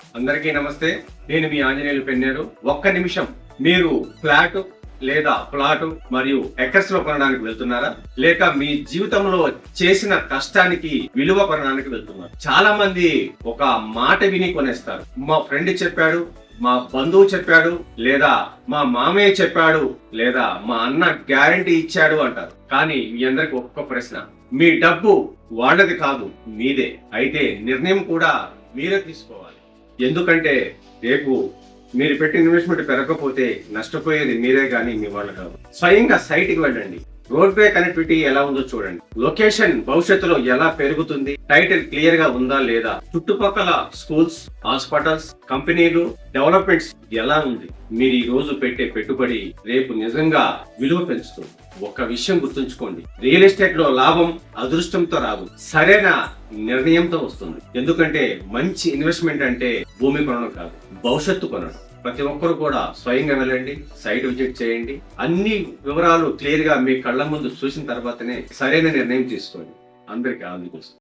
అందరికీ నమస్తే. నేను మీ ఆంజనేయులు పెన్నేరు. ఒక్క నిమిషం, మీరు ఫ్లాట్ లేదా ప్లాట్ మరియు ఎకర్స్ లో కొనడానికి వెళ్తున్నారా, లేక మీ జీవితంలో చేసిన కష్టానికి విలువ కొనడానికి వెళ్తున్నారు? చాలా మంది ఒక మాట విని కొనేస్తారు. మా ఫ్రెండ్ చెప్పాడు, మా బంధువు చెప్పాడు, లేదా మా మామయ్య చెప్పాడు, లేదా మా అన్న గ్యారంటీ ఇచ్చాడు అంటారు. కానీ మీ అందరికి ఒక్క ప్రశ్న, మీ డబ్బు వాళ్ళది కాదు, మీదే. అయితే నిర్ణయం కూడా మీరే తీసుకోవాలి. ఎందుకంటే రేపు మీరు పెట్టిన ఇన్వెస్ట్మెంట్ పెరగకపోతే నష్టపోయేది మీరే కానీ మీ వాళ్ళు కాదు. స్వయంగా సైట్కి వెళ్ళండి. రోడ్ వే కనెక్టివిటీ ఎలా ఉందో చూడండి. లొకేషన్ భవిష్యత్తులో ఎలా పెరుగుతుంది, టైటిల్ క్లియర్ గా ఉందా లేదా, చుట్టుపక్కల స్కూల్స్, హాస్పిటల్స్, కంపెనీలు, డెవలప్మెంట్స్ ఎలా ఉంది. మీరు ఈ రోజు పెట్టే పెట్టుబడి రేపు నిజంగా విలువ పెంచుతుంది. ఒక్క విషయం గుర్తుంచుకోండి, రియల్ ఎస్టేట్ లో లాభం అదృష్టంతో రాదు, సరైన నిర్ణయంతో వస్తుంది. ఎందుకంటే మంచి ఇన్వెస్ట్మెంట్ అంటే భూమి కొనడం కాదు, భవిష్యత్తు కొనడం. ప్రతి ఒక్కరు కూడా స్వయంగా వెళ్ళండి, సైట్ విజిట్ చేయండి. అన్ని వివరాలు క్లియర్ గా మీ కళ్ళ ముందు చూసిన తర్వాతనే సరైన నిర్ణయం తీసుకోండి. అందరికీ ఆల్ ది బెస్ట్.